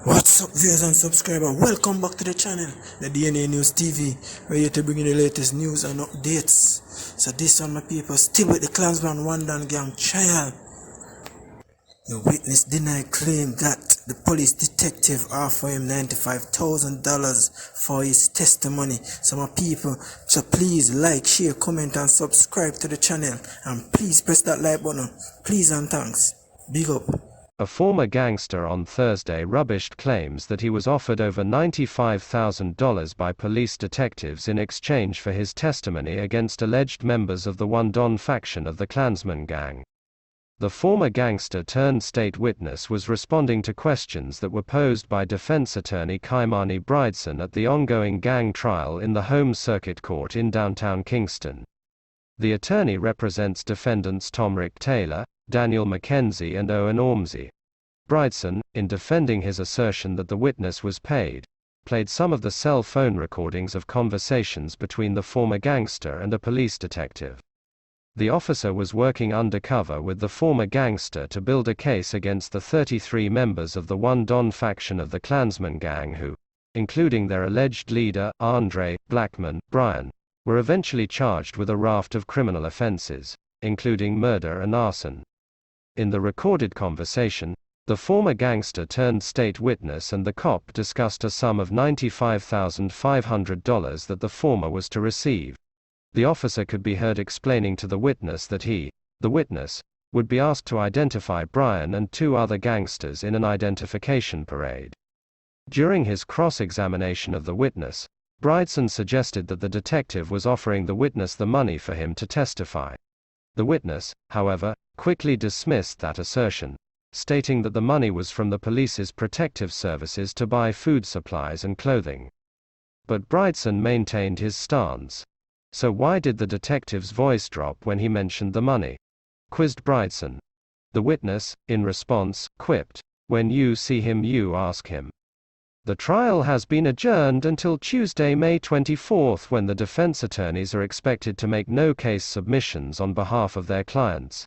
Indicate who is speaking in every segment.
Speaker 1: What's up viewers and subscribers, welcome back to the channel, the DNA News TV. We're here to bring you the latest news and updates. So this one my people, still with the Clansman one-down gang trial. The witness denied claim that the police detective offered him $95,000 for his testimony. So my people, so please like, share, comment and subscribe to the channel. And please press that like button. Please and thanks. Big up.
Speaker 2: A former gangster on Thursday rubbished claims that he was offered over $95,000 by police detectives in exchange for his testimony against alleged members of the One Don faction of the Clansman gang. The former gangster turned state witness was responding to questions that were posed by defense attorney Kaimani Brideson at the ongoing gang trial in the Home Circuit Court in downtown Kingston. The attorney represents defendants Tom Rick Taylor, Daniel McKenzie and Owen Ormsey. Brideson, in defending his assertion that the witness was paid, played some of the cell phone recordings of conversations between the former gangster and a police detective. The officer was working undercover with the former gangster to build a case against the 33 members of the One Don faction of the Clansman gang who, including their alleged leader, Andre Blackman Brian, were eventually charged with a raft of criminal offenses, including murder and arson. In the recorded conversation, the former gangster turned state witness and the cop discussed a sum of $95,500 that the former was to receive. The officer could be heard explaining to the witness that he, the witness, would be asked to identify Brian and two other gangsters in an identification parade. During his cross-examination of the witness, Brideson suggested that the detective was offering the witness the money for him to testify. The witness, however, quickly dismissed that assertion, stating that the money was from the police's protective services to buy food supplies and clothing. But Brideson maintained his stance. So why did the detective's voice drop when he mentioned the money? Quizzed Brideson. The witness, in response, quipped, "When you see him you ask him." The trial has been adjourned until Tuesday, May 24th, when the defense attorneys are expected to make no-case submissions on behalf of their clients.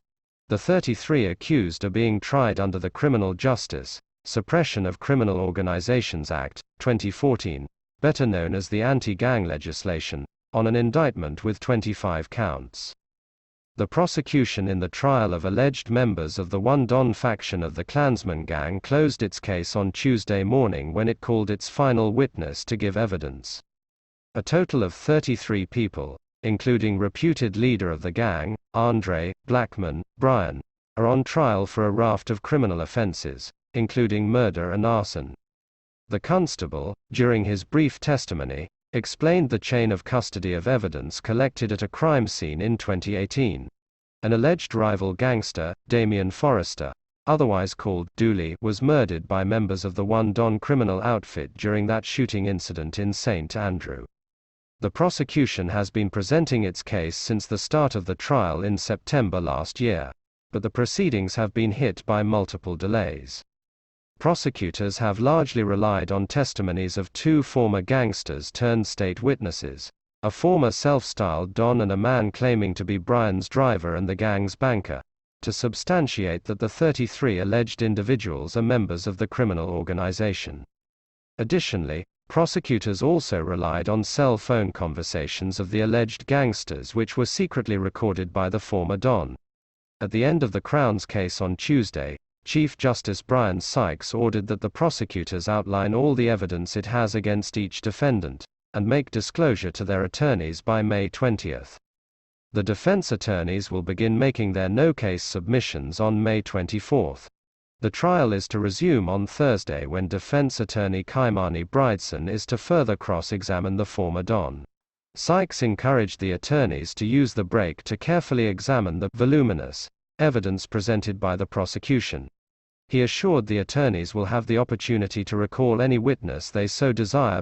Speaker 2: The 33 accused are being tried under the Criminal Justice, Suppression of Criminal Organizations Act, 2014, better known as the anti-gang legislation, on an indictment with 25 counts. The prosecution in the trial of alleged members of the One Don faction of the Clansman gang closed its case on Tuesday morning when it called its final witness to give evidence. A total of 33 people, including reputed leader of the gang, Andre Blackman Brian, are on trial for a raft of criminal offenses, including murder and arson. The constable, during his brief testimony, explained the chain of custody of evidence collected at a crime scene in 2018. An alleged rival gangster, Damian Forrester, otherwise called Dooley, was murdered by members of the One Don criminal outfit during that shooting incident in St. Andrew. The prosecution has been presenting its case since the start of the trial in September last year, but the proceedings have been hit by multiple delays. Prosecutors have largely relied on testimonies of two former gangsters turned state witnesses, a former self-styled Don and a man claiming to be Brian's driver and the gang's banker, to substantiate that the 33 alleged individuals are members of the criminal organization. Additionally, prosecutors also relied on cell phone conversations of the alleged gangsters which were secretly recorded by the former Don. At the end of the Crown's case on Tuesday, Chief Justice Brian Sykes ordered that the prosecutors outline all the evidence it has against each defendant, and make disclosure to their attorneys by May 20th. The defense attorneys will begin making their no-case submissions on May 24th. The trial is to resume on Thursday when defense attorney Kaimani Brideson is to further cross-examine the former Don. Sykes encouraged the attorneys to use the break to carefully examine the voluminous evidence presented by the prosecution. He assured the attorneys will have the opportunity to recall any witness they so desire